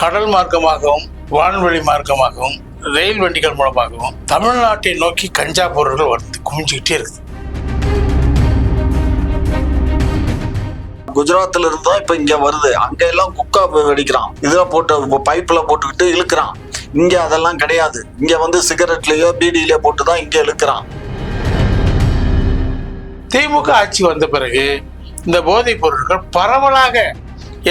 கடல் மார்க்கமாகவும் வான்வெளி மார்க்கமாகவும் ரயில் வண்டிகள் மூலமாகவும் தமிழ்நாட்டை நோக்கி கஞ்சா பொருட்கள் வந்து குமிஞ்சுக்கிட்டே இருக்குது. குஜராத்ல இருந்து தான் இப்ப இங்க வருது. அங்க எல்லாம் குக்கா வெடிக்கிறான், இதுல போட்டு பைப்ல போட்டுக்கிட்டு இழுக்கிறான். இங்க அதெல்லாம் கிடையாது. இங்க வந்து சிகரெட்லயோ பீடியிலயோ போட்டுதான் இங்க இழுக்கிறான். திமுக ஆட்சி வந்த பிறகு இந்த போதைப் பொருட்கள் பரவலாக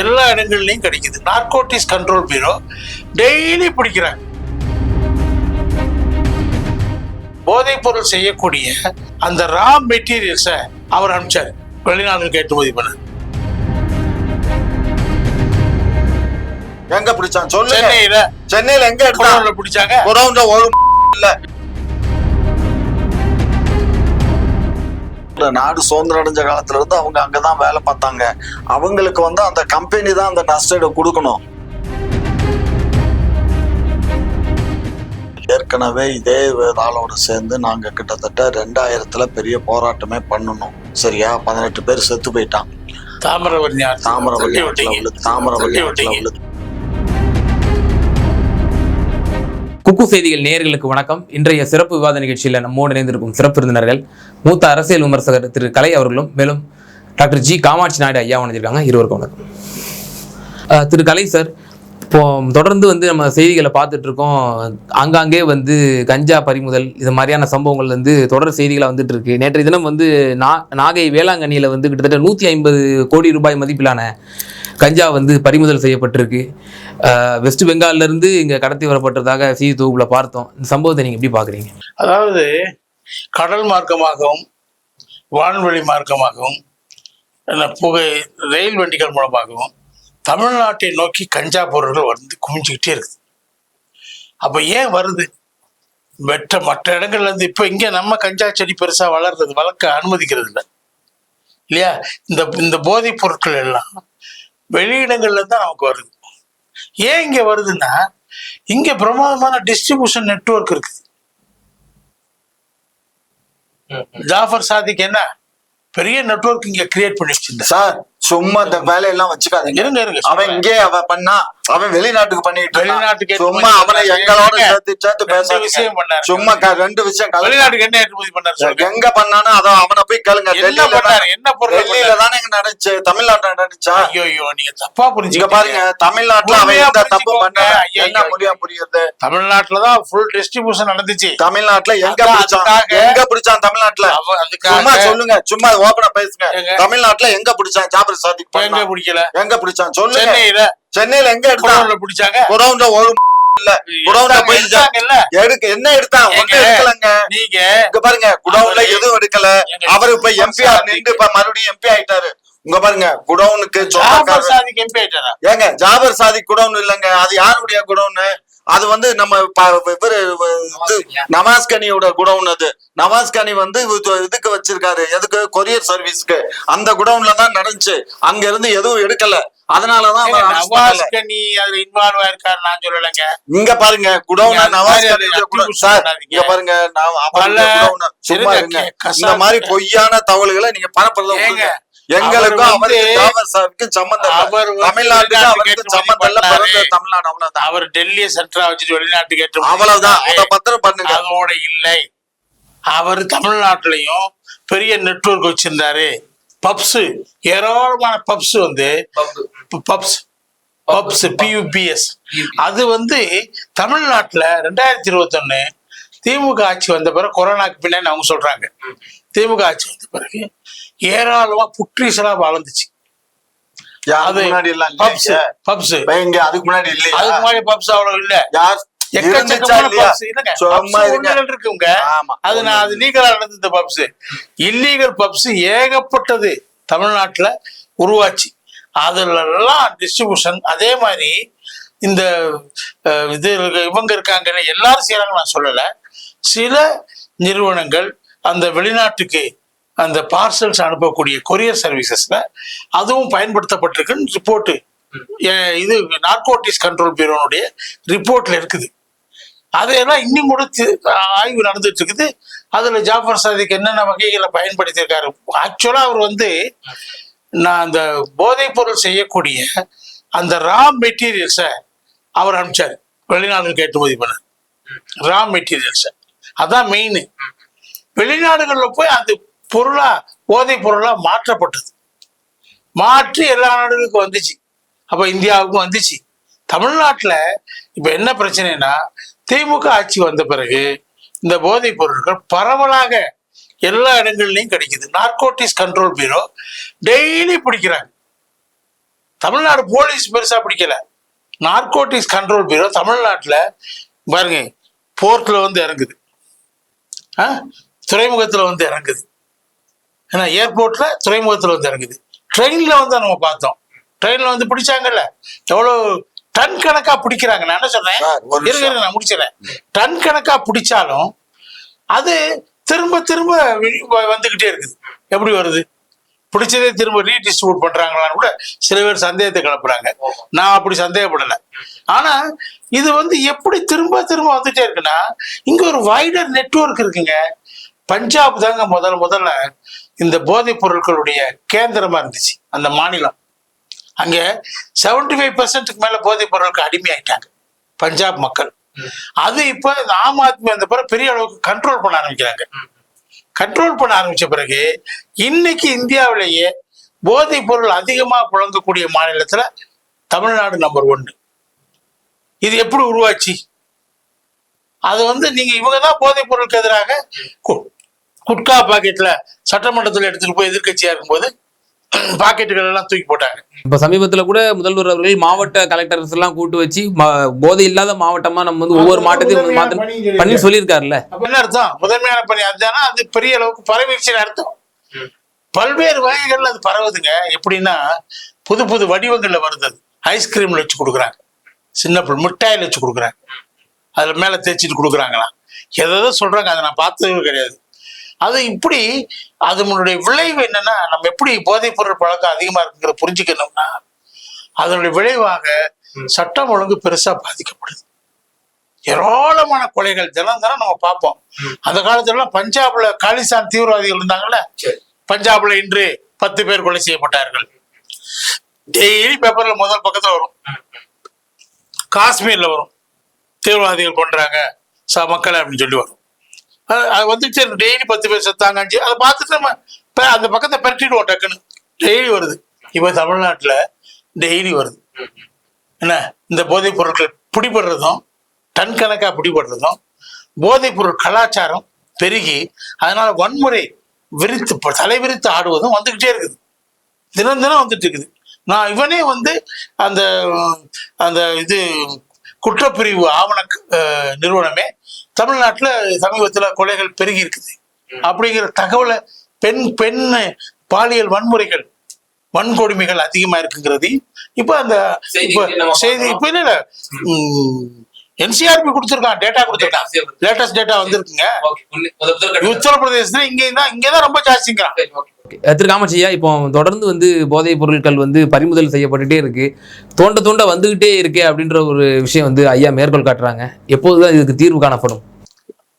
எல்லா இடங்கள்லையும் கிடைக்குது. நார்கோட்டிக்ஸ் கண்ட்ரோல் பியூரோ டெய்லி பிடிக்கிறாங்க. போதைப் பொருள் செய்யக்கூடிய அந்த ரா மெட்டீரியல்ஸை அவர் அனுப்பிச்சாரு, வெளிநாடுகளுக்கு ஏற்றுமதி பண்ணார். எங்க பிடிச்சான் சொல்லு. சென்னையில எங்க குடவுன்ல பிடிச்சாங்க. குடவுன்ல ஒரு இல்ல. நாடு சுதந்திரம் அடைஞ்ச காலத்துல இருந்து அவங்க அங்கதான் வேலை பார்த்தாங்க. அவங்களுக்கு வந்து அந்த கம்பெனி தான் அந்த நஷ்டஈடு கொடுக்கணும். ஏற்கனவே இதே ஆளோட சேர்ந்து நாங்க கிட்டத்தட்ட 2000 பெரிய போராட்டமே பண்ணணும். சரியா, 18 பேர் செத்து போயிட்டான். தாமிரவல்லி குக்கு செய்திகள் நேயர்களுக்கு வணக்கம். இன்றைய சிறப்பு விவாத நிகழ்ச்சியில் நம்மோடு இணைந்திருக்கும் சிறப்பு விருந்தினர்கள் மூத்த அரசியல் விமர்சகர் திரு கலை அவர்களும், மேலும் டாக்டர் ஜி காமாட்சி நாயுடு ஐயா வந்திருக்காங்க. இருவருக்கும் வணக்கம். திரு கலை சார், இப்போ தொடர்ந்து வந்து நம்ம செய்திகளை பார்த்துட்டு இருக்கோம். ஆங்காங்கே வந்து கஞ்சா பறிமுதல் இது மாதிரியான சம்பவங்கள் வந்து தொடர் செய்திகளாக வந்துட்டு இருக்கு. நேற்றைய தினம் வந்து நாகை வேளாங்கண்ணியில் வந்து கிட்டத்தட்ட 150 கோடி ரூபாய் மதிப்பிலான கஞ்சா வந்து பறிமுதல் செய்யப்பட்டிருக்கு. வெஸ்ட் பெங்கால்ல இருந்து இங்க கடத்தி வரப்பட்டதாக செய்தி தொகுப்புல பார்த்தோம். இந்த சம்பவத்தை நீங்க எப்படி பாக்குறீங்க? அதாவது கடல் மார்க்கமாகவும் வான்வெளி மார்க்கமாகவும் புகை ரயில் வண்டிகள் மூலமாகவும் தமிழ்நாட்டை நோக்கி கஞ்சா பொருட்கள் வந்து குமிஞ்சுக்கிட்டே இருக்குது. அப்ப ஏன் வருது? மற்ற இடங்கள்ல இருந்து இப்ப இங்க நம்ம கஞ்சா செடி பெருசா வளர்க்க அனுமதிக்கிறது இல்லை இல்லையா? இந்த போதைப் பொருட்கள் எல்லாம் வெளியிடங்கள்ல தான் நமக்கு வருது. ஏன் இங்க வருதுன்னா, இங்க பிரமாதமான டிஸ்ட்ரிபியூஷன் நெட்வொர்க் இருக்குது. ஜாஃபர் சாதிக் என்ன பெரிய நெட்வொர்க் இங்க கிரியேட் பண்ணி வச்சிருந்தேன் சார். சும்மா இந்த வேலையெல்லாம் வச்சுக்காதீங்க. அவன் இங்கே அவன் பண்ணா, அவன் வெளிநாட்டுக்கு பண்ணிட்டு சும்மா அவனை எங்களோட சேர்த்து பேச விஷயம் பண்ணாரு. சும்மா 2 விஷயம் வெளிநாட்டுக்கு என்ன ஏற்றுமதி பண்ணாரு, எங்க பண்ணானோ அதை அவனை போய் கேளுங்க. என்ன டெல்லியில தானே எங்க நடந்துச்சு, தமிழ்நாட்டுல நடந்துச்சா? ஐயோ நீங்க தப்பா புரிஞ்சுங்க. பாருங்க, தமிழ்நாட்டுல அவன் எந்த தப்பு பண்ண என்ன புரியுது? தமிழ்நாட்டுலதான் ஃபுல் டிஸ்ட்ரிபியூஷன் நடந்துச்சு. தமிழ்நாட்டுல எங்க பிடிச்சான் தமிழ்நாட்டுல? சும்மா சொல்லுங்க, சும்மா ஓபனா பேசுங்க. தமிழ்நாட்டுல எங்க பிடிச்சான் ஜாபர் சாதிக்? எங்க பிடிக்கல, எங்க பிடிச்சான் சொல்லு. சென்னையில எங்க எடுத்தாங்க? பிடிச்சாங்க. குடவுன்ல ஒரு இல்ல, குடவுன்ல போய் என்ன எடுத்தான்? ஒண்ணு எடுக்கலங்க. நீங்க இங்க பாருங்க, குடவுன்ல எதுவும் எடுக்கல. அவரு இப்ப எம்பி நின்று இப்ப மறுபடியும் எம்பி ஆயிட்டாரு. இங்க பாருங்க, குடவுனுக்கு ஏங்க ஜாபர் சாதிக் குடவுன் இல்லங்க, அது யாருடைய குடவுன்னு? அது வந்து நம்ம நவாஸ்கனியோட குடவுன். அது நவாஸ்கனி வந்து இதுக்கு வச்சிருக்காரு, எதுக்கு? கொரியர் சர்வீஸ்க்கு. அந்த குடவுன்ல தான் நடந்துச்சு. அங்க இருந்து எதுவும் எடுக்கல. அதனாலதான் நவாஸ்கனி அதுல இன்வால்வ் ஆயிருக்காரு நான் சொல்லலைங்க. இங்க பாருங்க, குடவுன் நவாஸ்கனி இங்க பாருங்க, சும்மா இருங்க. இந்த மாதிரி பொய்யான தகவல்களை நீங்க பரப்புறத எங்களுக்கும் அவருக்கு ஜாபர் சாதிக்கும் சம்பந்தம் இல்ல. தமிழ்நாட்டுக்கு அவருக்கு சம்பந்தம் இல்ல. பிறந்த தமிழ்நாடு அவ்வளவுதான். அவர் டெல்லியை சென்டரா வச்சுட்டு வெளிநாட்டுக்கு ஏற்ற அவ்வளவுதான். அதை பத்திரம் பண்ணுங்க. அதோட இல்லை, அவர் தமிழ்நாட்டிலையும் பெரிய நெட்வொர்க் வச்சிருந்தாரு. பப்ஸ், ஏராளமான பப்ஸ் வந்து PUBS. அது வந்து தமிழ்நாட்டுல 2021 திமுக ஆட்சி வந்த பிறகு, கொரோனாக்கு பின்னாடி அவங்க சொல்றாங்க, திமுக ஆட்சி வந்த பிறகு ஏராளமா புற்றீசலா வளர்ந்துச்சு. அதுக்கு முன்னாடி பப்ஸ் அவ்வளவு இல்ல. இல்லீகல் பப்ஸ் ஏகப்பட்டது தமிழ்நாட்டுல உருவாச்சு. அதுலாம் டிஸ்ட்ரிபியூஷன். அதே மாதிரி இந்த இது இவங்க இருக்காங்க, எல்லாரும் செய்யறாங்க நான் சொல்லல. சில நிறுவனங்கள் அந்த வெளிநாட்டுக்கு அந்த பார்சல்ஸ் அனுப்பக்கூடிய கொரியர் சர்வீசஸ்ல அதுவும் பயன்படுத்தப்பட்டிருக்குன்னு ரிப்போர்ட்டு, இது நார்கோட்டிக்ஸ் கண்ட்ரோல் பியூரோனுடைய ரிப்போர்ட்ல இருக்குது. அதையெல்லாம் இன்னும் கூட ஆய்வு நடந்துட்டு இருக்குது. அதுல ஜாஃபர் சாதிக் என்னென்ன வகைகளை பயன்படுத்தியிருக்காரு. ஆக்சுவலா அவர் வந்து நான் அந்த போதைப் பொருள் செய்யக்கூடிய அந்த ரா மெட்டீரியல்ஸை அவர் அனுப்பிச்சாரு, வெளிநாடுகளுக்கு ஏற்றுமதி பண்ணார் ரா மெட்டீரியல்ஸ். அதான் மெயின். வெளிநாடுகளில் போய் அந்த பொருளா போதைப் பொருளா மாற்றப்பட்டது, மாற்றி எல்லா நாடுகளுக்கும் வந்துச்சு. அப்ப இந்தியாவுக்கும் வந்துச்சு. தமிழ்நாட்டுல இப்ப என்ன பிரச்சனைனா, திமுக ஆட்சி வந்த பிறகு இந்த போதைப் பொருட்கள் பரவலாக எல்லா இடங்கள்லையும் கிடைக்குது. நார்கோட்டிக்ஸ் கண்ட்ரோல் பியூரோ டெய்லி பிடிக்கிறாங்க. தமிழ்நாடு போலீஸ் பெருசா பிடிக்கல, நார்கோட்டிக்ஸ் கண்ட்ரோல் பியூரோ தமிழ்நாட்டுல பாருங்க, போர்ட்ல வந்து இறங்குது, துறைமுகத்துல வந்து இறங்குது, ஏன்னா ஏர்போர்ட்ல துறைமுகத்துல வந்து இறங்குது. ட்ரெயின்ல வந்து நம்ம பார்த்தோம், ட்ரெயின்ல வந்து பிடிச்சாங்கல்ல, எவ்வளவு டன் கணக்கா பிடிக்கிறாங்க. நான் என்ன சொல்றேன், நான் முடிச்சிடறேன். டன் கணக்கா பிடிச்சாலும் அது திரும்ப திரும்ப வந்துகிட்டே இருக்குது. எப்படி வருது? பிடிச்சதே திரும்ப ரீடிஸ்ட்ரிபியூட் பண்றாங்களான்னு கூட சில பேர் சந்தேகத்தை கிளப்புறாங்க. நான் அப்படி சந்தேகப்படலை. ஆனா இது வந்து எப்படி திரும்ப திரும்ப வந்துட்டே இருக்குன்னா, இங்க ஒரு வைடர் நெட்வொர்க் இருக்குங்க. பஞ்சாப் தாங்க முதல்ல இந்த போதைப் பொருட்களுடைய கேந்திரமா இருந்துச்சு அந்த மாநிலம். அங்க 75% மேல போதைப் பொருட்களுக்கு அடிமையாயிட்டாங்க பஞ்சாப் மக்கள். அது இப்ப ஆம் ஆத்மி வந்த பிறகு பெரிய அளவுக்கு கண்ட்ரோல் பண்ண ஆரம்பிக்கிறாங்க. கண்ட்ரோல் பண்ண ஆரம்பிச்ச பிறகு இன்னைக்கு இந்தியாவிலேயே போதைப் பொருள் அதிகமா புழங்கக்கூடிய மாநிலத்துல தமிழ்நாடு நம்பர் 1. இது எப்படி உருவாச்சு? அது வந்து நீங்க இவங்கதான் போதைப் பொருளுக்கு எதிராக குட்கா பாக்கெட்ல சட்டமன்றத்தில் எடுத்துட்டு போய் எதிர்கட்சியா இருக்கும்போது பாக்கெட்டுகள் எல்லாம் தூக்கி போட்டாங்க. இப்ப சமீபத்துல கூட முதல்வர் அவர்கள் மாவட்ட கலெக்டர்ஸ் எல்லாம் கூட்டு வச்சு போதை இல்லாத மாவட்டமா நம்ம வந்து ஒவ்வொரு மாவட்டத்தையும் பண்ணி சொல்லியிருக்காருல்ல. என்ன அர்த்தம்? முதன்மையான பணி அதுதானா? அது பெரிய அளவுக்கு பரவிடுச்சுன்னு அர்த்தம். பல்வேறு வகைகள்ல அது பரவுதுங்க. எப்படின்னா புது புது வடிவங்கள்ல வருது. அது ஐஸ்கிரீம்ல வச்சு கொடுக்குறாங்க, சின்ன மிட்டாயில வச்சு கொடுக்குறாங்க, அதுல மேல தேய்ச்சிட்டு கொடுக்குறாங்களாம், எதோ சொல்றாங்க. அதை நான் பார்த்தது கிடையாது. அது இப்படி அதனுடைய விளைவு என்னன்னா, நம்ம எப்படி போதைப் பொருள் பழக்கம் அதிகமா இருக்குங்கிற புரிஞ்சுக்கணும்னா, அதனுடைய விளைவாக சட்டம் ஒழுங்கு பெருசா பாதிக்கப்படுது. ஏராளமான கொலைகள் தினம் தினம் நம்ம பார்ப்போம். அந்த காலத்துல பஞ்சாப்ல காலிஸ்தான் தீவிரவாதிகள் இருந்தாங்கல்ல, பஞ்சாப்ல இன்று 10 பேர் கொலை செய்யப்பட்டார்கள். டெய்லி பேப்பர்ல முதல் பக்கத்துல வரும். காஷ்மீர்ல வரும், தீவிரவாதிகள் கொன்றாங்க மக்களை அப்படின்னு சொல்லி வரும். அது வந்துட்டு டெய்லி 10 பேர் செத்தாங்க. அதை பார்த்துட்டு நம்ம அந்த பக்கத்தை பரட்டிடுவோம் டக்குன்னு. டெய்லி வருது. இப்ப தமிழ்நாட்டுல டெய்லி வருது. என்ன, இந்த போதைப் பொருட்கள் பிடிபடுறதும் டன் கணக்கா பிடிபடுறதும், போதைப் பொருள் கலாச்சாரம் பெருகி அதனால வன்முறை தலைவிரித்து ஆடுவதும் வந்துகிட்டே இருக்குது. தினம் தினம் வந்துட்டு இருக்குது. நான் இவனே வந்து அந்த அந்த இது குற்றப்பிரிவு ஆவண நிறுவனமே தமிழ்நாட்டுல சமீபத்துல கொலைகள் பெருகி இருக்குது அப்படிங்கிற தகவலை, பெண் பாலியல் வன்முறைகள் வன்கொடுமைகள் அதிகமா இருக்குங்கிறது இப்ப அந்த செய்தி இப்ப இல்ல NCRB கொடுத்துருக்கான், டேட்டா கொடுத்துருக்கான், லேட்டஸ்ட் டேட்டா வந்திருக்குங்க. உத்தரப்பிரதேசத்துல இங்கதான் ரொம்ப ஜாஸ்திங்கிறான். திரு காமாட்சியா, இப்போ தொடர்ந்து வந்து போதைப் பொருட்கள் வந்து பறிமுதல் செய்யப்பட்டுட்டே இருக்கு, தோண்ட வந்துகிட்டே இருக்கு அப்படின்ற ஒரு விஷயம் வந்து ஐயா மேற்கோள் காட்டுறாங்க. எப்போதுதான் இதுக்கு தீர்வு காணப்படும்?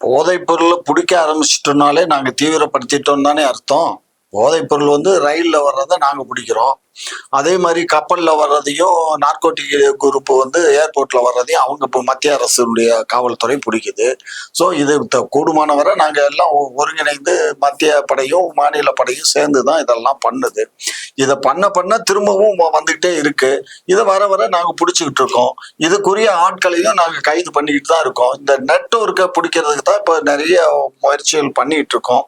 போதைப் பொருளை பிடிக்க ஆரம்பிச்சிட்டோம்னாலே நாங்க தீவிரப்படுத்திட்டோம் தானே அர்த்தம். போதைப் பொருள் வந்து ரயில்ல வர்றதை நாங்க பிடிக்கிறோம், அதே மாதிரி கப்பல்ல வர்றதையும் நார்கோட்டிக் குரூப் வந்து ஏர்போர்ட்ல வர்றதையும் அவங்க இப்போ மத்திய அரசுடைய காவல்துறை பிடிக்குது. ஸோ இது கூடுமானவரை நாங்க எல்லாம் ஒருங்கிணைந்து மத்திய படையும் மாநில படையும் சேர்ந்து தான் இதெல்லாம் பண்ணுது. இதை பண்ண திரும்பவும் வந்துகிட்டே இருக்கு. இதை வர நாங்க பிடிச்சிக்கிட்டு இருக்கோம். இதுக்குரிய ஆட்களையும் நாங்க கைது பண்ணிக்கிட்டு தான் இருக்கோம். இந்த நெட்வொர்க்கை பிடிக்கிறதுக்கு தான் இப்போ நிறைய முயற்சிகள் பண்ணிட்டு இருக்கோம்.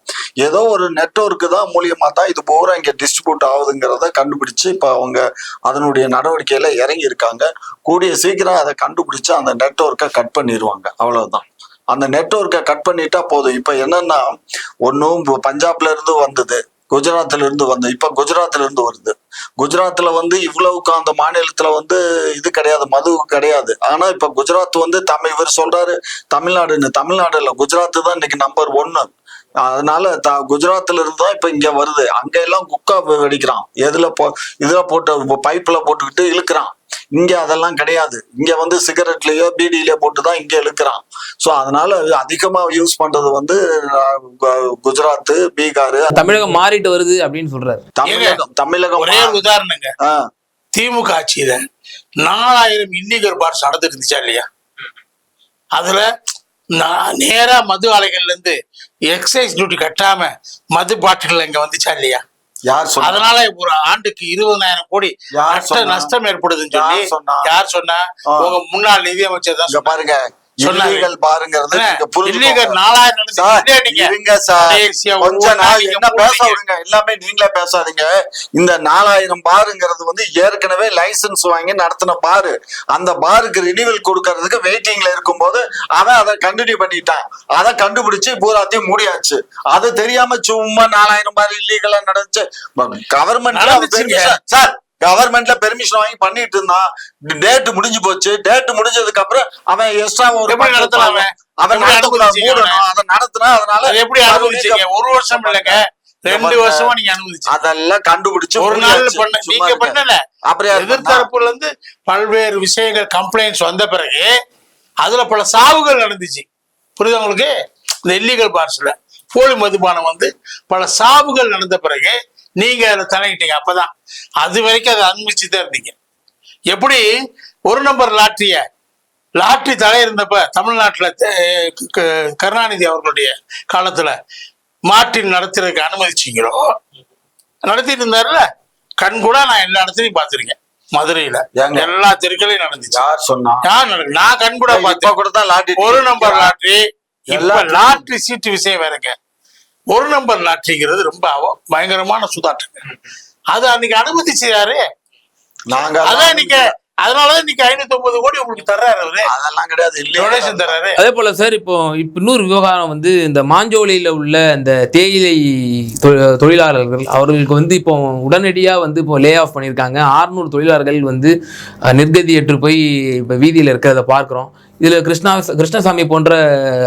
ஏதோ ஒரு நெட்வொர்க்கு தான் மூலியமா தான் இது பூரா இங்க டிஸ்ட்ரிபியூட் ஆகுதுங்கிறத கண்டுபிடிச்சு இப்ப அவங்க அதனுடைய நடவடிக்கையில இறங்கி இருக்காங்க. கூடிய சீக்கிரம் அதை கண்டுபிடிச்சு அந்த நெட்வொர்க்கை கட் பண்ணிடுவாங்க. அவ்வளவுதான். அந்த நெட்வொர்க்கை கட் பண்ணிட்டா போதும். இப்ப என்னன்னா, ஒன்னும் பஞ்சாப்ல இருந்து வந்தது, குஜராத்ல இருந்து வந்து இப்ப குஜராத்ல இருந்து வருது. குஜராத்ல வந்து இவ்வளவுக்கு அந்த மாநிலத்துல வந்து இது கிடையாது, மது கிடையாது. ஆனா இப்ப குஜராத் வந்து இவர் சொல்றாரு தமிழ்நாடு இல்ல, குஜராத் தான் இன்னைக்கு நம்பர் 1. அதனால குஜராத்ல இருந்து தான் இப்ப இங்க வருது. அங்க எல்லாம் குக்கா வெடிக்கிறான், இதுல போட்டு பைப்ல போட்டுக்கிட்டு இழுக்கிறான். இங்க அதெல்லாம் கிடையாது. இங்க வந்து சிகரெட்லயோ பீடியிலயோ போட்டுதான் இங்க இழுக்கிறான். சோ அதனால அதிகமா யூஸ் பண்றது வந்து குஜராத், பீகார், தமிழகம் மாறிட்டு வருது அப்படின்னு சொல்றாரு. தமிழகம் ஒரே உதாரணங்க. திமுக ஆட்சியில 4000 இல்லீகல் பார்ஸ் நடந்துட்டு இருந்துச்சா இல்லையா? அதுல நேரா மது ஆலைகள்ல இருந்து எக்ஸைஸ் டியூட்டி கட்டாம மது பாட்டில் இங்க வந்துச்சா இல்லையா? யார் சொன்னா? அதனால ஒரு ஆண்டுக்கு 20,000 கோடி நஷ்டம் ஏற்படுதுன்னு சொல்லி யார் சொன்னா? உங்க முன்னாள் நிதியமைச்சர் தான் பாருங்க. இல்லீகல் பாருங்கிறது இருங்க சார், கொஞ்ச நாள் என்ன பேச விடுங்க, எல்லாமே நீங்களே பேசாதீங்க. இந்த 4000 பாருங்கிறது வந்து ஏற்கனவே லைசன்ஸ் வாங்கி நடத்தின பாரு. அந்த பாருக்கு ரினிவல் கொடுக்கறதுக்கு வெயிட்டிங்ல இருக்கும் போது அவன் அதை கண்டினியூ பண்ணிட்டான். அதை கண்டுபிடிச்சு பூராத்தையும் மூடியாச்சு. அது தெரியாம சும்மா 4000 பார் இல்லீகலா நடந்துச்சு. கவர்மெண்ட் சார், கவர்மெண்ட்ல பெர்மிஷன் வாங்கி பண்ணிட்டு இருந்தான். டேட் முடிஞ்சு போச்சு. டேட் முடிஞ்சதுக்கு அப்புறம் அவன் எக்ஸ்ட்ரா ஒரு அவன் மூடணும், அதை நடத்தினா. அதனால எப்படி அனுமதிச்சீங்க? 1 வருஷம் இல்லைங்க, 2 வருஷமா நீங்க அனுமதிச்சு அதெல்லாம் கண்டுபிடிச்சு ஒரு நாள் நீங்க பண்ணல. அப்புறம் எதிர்த்தரப்புல இருந்து பல்வேறு விஷயங்கள் கம்ப்ளைண்ட்ஸ் வந்த பிறகு அதுல பல சாவுகள் நடந்துச்சு. புரியுதா உங்களுக்கு? இந்த இல்லீகல் பார்ஸ்ல போலி மதுபானம் வந்து பல சாவுகள் நடந்த பிறகு நீங்க அதுல தலையிட்டீங்க. அப்பதான் அது வரைக்கும் அதை அனுமதிச்சுதான் இருந்தீங்க. எப்படி ஒரு நம்பர் லாட்டரி தடை இருந்தப்ப தமிழ்நாட்டுல கருணாநிதி அவர்களுடைய காலத்துல மார்ட்டின் நடத்துறதுக்கு அனுமதிச்சீங்களோ, நடத்திட்டு இருந்தாருல. கண் கூட நான் எல்லா இடத்துலயும் பாத்திருக்கேன். மதுரையில எல்லா தெருக்களையும் நடந்துச்சு. யார் சொன்னா? நான் கண் கூட பார்த்தேன். ஒரு நம்பர் லாட்டரி. இப்ப லாட்டரி சீட்டு விஷயம் வேறங்க. ஒரு நம்பர் லாட்டரிங்கிறது ரொம்ப பயங்கரமான சூதாட்டங்க. அது அன்னைக்கு அனுமதிச்சாரு. அதான் நீங்க அதனாலதான் இன்னைக்கு 509 கோடி உங்களுக்கு தர்றாரு அவரு. அதெல்லாம் கிடையாது, டொனேஷன் தர்றாரு. அதே போல சார், இப்போ இன்னொரு விவகாரம் வந்து இந்த மாஞ்சோலையில உள்ள இந்த தேயிலை தொழிலாளர்கள் அவர்களுக்கு வந்து இப்போ உடனடியா வந்து இப்போ லே ஆஃப் பண்ணியிருக்காங்க. 600 தொழிலாளர்கள் வந்து நிர்கதியற்று போய் இப்போ வீதியில் இருக்கிறத பார்க்குறோம். இதுல கிருஷ்ணசாமி போன்ற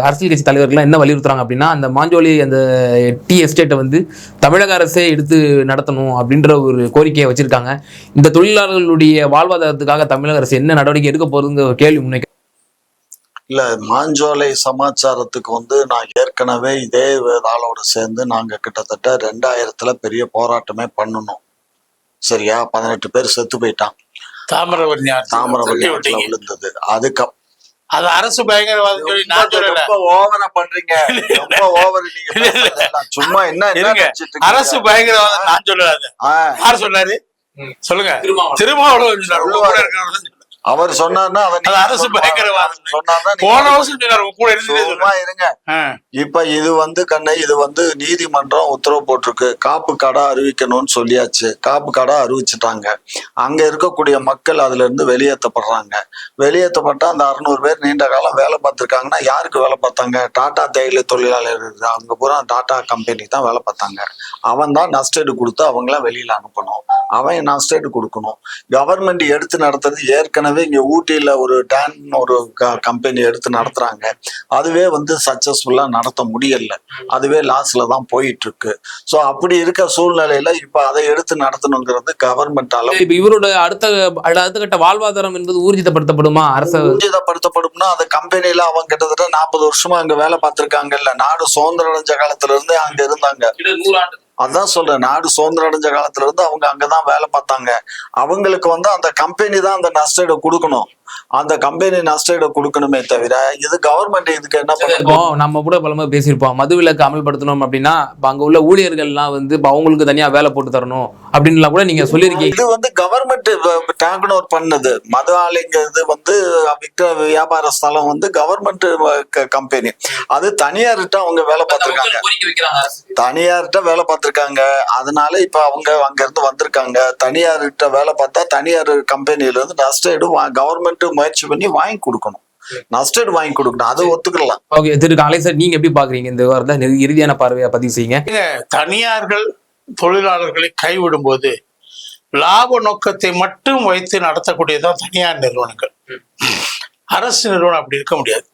அரசியல் கட்சி தலைவர்கள்லாம் என்ன வலியுறுத்துறாங்க அப்படின்னா, அந்த மாஞ்சோலி அந்த டீ எஸ்டேட்டை வந்து தமிழக அரசே எடுத்து நடத்தணும் அப்படின்ற ஒரு கோரிக்கையை வச்சிருக்காங்க. இந்த தொழிலாளர்களுடைய வாழ்வாதாரத்துக்காக தமிழக அரசு என்ன நடவடிக்கை எடுக்க போறதுங்கிற ஒரு கேள்வி முன்வைக்க. இல்ல, மாஞ்சோலை சமாச்சாரத்துக்கு வந்து நான் ஏற்கனவே இதே ஆளோட சேர்ந்து நாங்க கிட்டத்தட்ட 2000 பெரிய போராட்டமே பண்ணணும். சரியா? 18 பேர் செத்து போயிட்டான். தாமிரபரணி விழுந்தது. அதுக்கப்புறம் அது அரசு பயங்கரவாதம் சொல்லி நான் சொல்லல. ரொம்ப ஓவரா பண்றீங்க, ரொம்ப ஓவர். நீங்க சும்மா என்ன அரசு பயங்கரவாதம் நான் சொல்லல. யார் சொன்னாரு சொல்லுங்க? திருமாவளவன் அவர் சொன்னார்னா அரசு பயங்கரவாதம் சொன்னார்னா போன வருஷம் கூட இருங்க. இப்ப இது வந்து இது வந்து நீதிமன்றம் உத்தரவு போட்டிருக்கு. காப்பு காடா அறிவிக்கணும்னு சொல்லியாச்சு. காப்பு காடா அறிவிச்சுட்டாங்க. அங்க இருக்கக்கூடிய மக்கள் அதுல இருந்து வெளியேற்றப்படுறாங்க. வெளியேற்றப்பட்டா அந்த 600 பேர் நீண்ட காலம் வேலை பார்த்திருக்காங்கன்னா யாருக்கு வேலை பார்த்தாங்க? டாடா தேயிலை தொழிலாளர் அங்க பூரா டாடா கம்பெனி தான் வேலை பார்த்தாங்க. அவன் தான் நஷ்டேடு கொடுத்து அவங்களாம் வெளியில அனுப்பணும். அவன் நஷ்டேடு கொடுக்கணும். கவர்மெண்ட் எடுத்து நடத்துறது ஏற்கனவே இங்க ஊட்டியில ஒரு கம்பெனி எடுத்து நடத்துறாங்க. அதுவே வந்து சக்சஸ்ஃபுல்லா நடத்த முடியல. அதுவே லாஸ்ல தான் போயிட்டு இருக்கு. சோ அப்படி இருக்க சூழ்நிலையில இப்ப அதை எடுத்து நடத்தணுங்கிறது கவர்மெண்டால. இப்ப இவரோட அடுத்த கட்ட வாழ்வாதாரம் என்பது ஊர்ஜிதப்படுத்தப்படுமா? அரசு ஊர்ஜிதப்படுத்தப்படும்னா அந்த கம்பெனில அவங்க கிட்டத்தட்ட 40 வருஷமா அங்க வேலை பார்த்திருக்காங்கல்ல. நாடு சுதந்திரம் அடைஞ்ச காலத்துல இருந்து அங்க இருந்தாங்க. அதான் சொல்றேன், நாடு சுதந்திரம் அடைஞ்ச காலத்துல இருந்து அவங்க அங்கதான் வேலை பார்த்தாங்க. அவங்களுக்கு வந்து அந்த கம்பெனி தான் அந்த நஷ்டஈடு கொடுக்கணும். அந்த கம்பெனி நஷ்டஈடு கொடுக்கணுமே தவிர இது கவர்மெண்ட் இதுக்கு என்ன பண்ணுவோம்? நம்ம கூட பலமா பேசியிருப்போம். மதுவிலக்கு அமல்படுத்தணும் அப்படின்னா அங்க உள்ள ஊழியர்கள்லாம் வந்து அவங்களுக்கு தனியா வேலை போட்டு தரணும் அப்படின்னு கூட நீங்க சொல்லியிருக்கீங்க. இது வந்து கவர்மெண்ட் டேக்னோர் பண்ணது. மது ஆலைங்கிறது வந்து விற்கிற வியாபார ஸ்தலம் வந்து கவர்மெண்ட் கம்பெனி. அது தனியார்கிட்ட அவங்க வேலை பார்த்திருக்காங்க. தனியார்கிட்ட வேலை பார்த்திருக்காங்க. அதனால இப்ப அவங்க அங்க இருந்து வந்திருக்காங்க. தனியார்கிட்ட வேலை பார்த்தா தனியார் கம்பெனில இருந்து நஷ்டஈடு கவர்மெண்ட் முயற்சி பண்ணி வாங்கி கொடுக்கணும். நஷ்டஈடு வாங்கி கொடுக்கணும். அது ஒத்துக்கலாம். ஓகே திரு காலை சார், நீங்க எப்படி பாக்குறீங்க இந்த வாரத்தை? இறுதியான பார்வையா பதிவு செய்யுங்க. தனியார்கள் தொழிலாளர்களை கைவிடும் போது லாப நோக்கத்தை மட்டும் வைத்து நடத்தக்கூடியதான் தனியார் நிறுவனங்கள். அரசு நிறுவனம் அப்படி இருக்க முடியாது.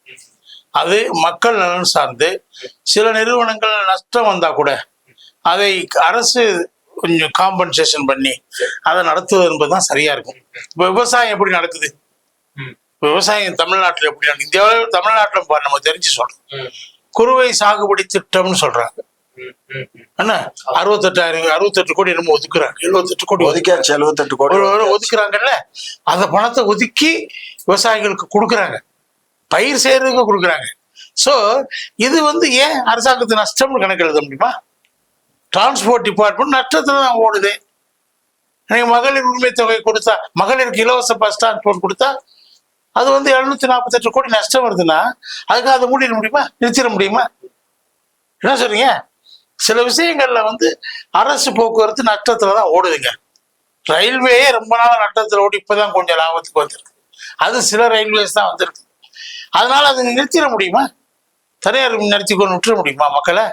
அது மக்கள் நலன் சார்ந்து சில நிறுவனங்கள் நஷ்டம் வந்தா கூட அதை அரசு கொஞ்சம் காம்பன்சேஷன் பண்ணி அதை நடத்துவது என்பதுதான் சரியா இருக்கும். இப்ப விவசாயம் எப்படி நடக்குது? விவசாயம் தமிழ்நாட்டில் எப்படி? இந்தியாவில் தமிழ்நாட்டில் நம்ம தெரிஞ்சு சொல்றோம். குறுவை சாகுபடி திட்டம்னு சொல்றாங்க. என்ன 68 கோடி என்னமோ ஒதுக்குறாங்க, 78 கோடி ஒதுக்கியாச்சு, 78 கோடி ஒதுக்குறாங்கல்ல. அந்த பணத்தை ஒதுக்கி விவசாயிகளுக்கு கொடுக்குறாங்க, பயிர் செய்யறதுக்கு கொடுக்குறாங்க. ஸோ இது ஏன் அரசாங்கத்து நஷ்டம்னு கணக்கு எழுத முடியுமா? டிரான்ஸ்போர்ட் டிபார்ட்மெண்ட் நஷ்டத்துல தான் ஓடுது. நீங்க மகளிர் உரிமை தொகை கொடுத்தா, மகளிருக்கு இலவச பஸ் டிரான்ஸ்போர்ட் கொடுத்தா அது 748 கோடி நஷ்டம் வருதுன்னா அதுக்காக அதை மூடிட முடியுமா? நிறுத்திட முடியுமா? என்ன சொல்றீங்க? சில விஷயங்கள்ல அரசு போக்குவரத்து நஷ்டத்துல தான் ஓடுதுங்க. ரயில்வேயே ரொம்ப நாள் நஷ்டத்துல ஓடி இப்பதான் கொஞ்சம் லாபத்துக்கு வந்திருக்கு. அது சில ரயில்வேஸ் தான் வந்திருக்கு. அதனால அதை நிறுத்திட முடியுமா? தனியார் நிறுத்தி கொண்டு விட்டுற முடியுமா மக்களை?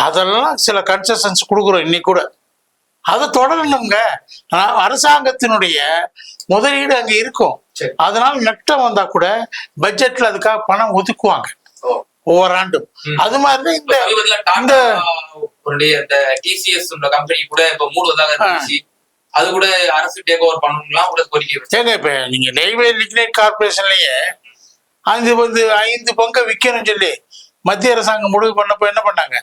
அதெல்லாம் சில கன்செஷன்ஸ் கொடுக்குறோம் இன்னைக்கு கூட. அதை தொடரணுங்க. அரசாங்கத்தினுடைய முதலீடு அங்க இருக்கும். அதனால நஷ்டம் வந்தா கூட பட்ஜெட்ல அதுக்காக பணம் ஒதுக்குவாங்க ஒவ்வொரு ஆண்டும். அது மாதிரி இந்த டிசிஎஸ் கம்பெனி கூட இப்ப மூடுவதாக இருந்துச்சு. அது கூட அரசு டேக் ஓவர் பண்ணணும்லாம் கூட கோரிக்கை வச்சாங்க. இப்ப நீங்க ரயில்வே லிக்னைட் கார்பரேஷன்லயே 5 பங்கை விற்கணும்னு சொல்லி மத்திய அரசாங்கம் முடிவு பண்ணப்ப என்ன பண்ணாங்க?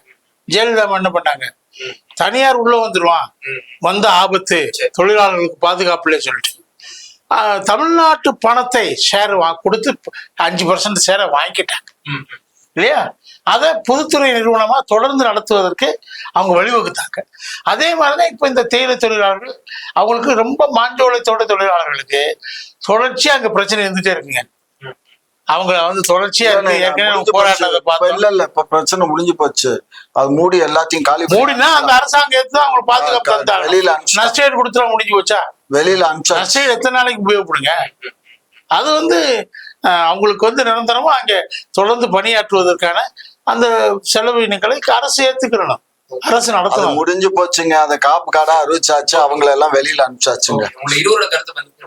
ஜெயலலிதா என்ன பண்ணாங்க? தனியார் உள்ள வந்துருவான், ஆபத்து, தொழிலாளர்களுக்கு பாதுகாப்புல சொல்லிட்டு தமிழ்நாட்டு பணத்தை ஷேர் கொடுத்து 5% ஷேரை வாங்கிக்கிட்டாங்க இல்லையா? அதை பொதுத்துறை நிறுவனமா தொடர்ந்து நடத்துவதற்கு அவங்க வழிவகுத்தாங்க. அதே மாதிரிதான் இப்ப இந்த தேயிலை தொழிலாளர்கள், அவங்களுக்கு ரொம்ப மாஞ்சோலை தோட்ட தொழிலாளர்களுக்கு தொடர்ச்சியா அங்க பிரச்சனை இருந்துட்டே இருக்குங்க. அவங்க தொடர்ச்சியா போராட்டத்தை பார்த்தோம். இல்ல இப்ப பிரச்சனை முடிஞ்சு போச்சு. அது மூடி எல்லாத்தையும் காலி மூடினா அந்த அரசாங்கம் எடுத்து அவங்களுக்கு பாதுகாப்பு தந்தாங்க. வெளியில நஷ்டம் கொடுத்துட முடிஞ்சு போச்சா? வெளியில அனுப்பிச்சா நஷ்டம் எத்தனை நாளைக்கு உபயோகப்படுங்க? அது அவங்களுக்கு நிரந்தரமா அங்க தொடர்ந்து பணியாற்றுவதற்கான அந்த செலவினங்களை அரசு ஏத்துக்கணும், அரசு நடத்தணும். முடிஞ்சு போச்சுங்க. அதை காப்பு காடா அறிவிச்சாச்சு, அவங்கள எல்லாம் வெளியில அனுப்பிச்சாச்சுங்க. இருவரோட கருத்து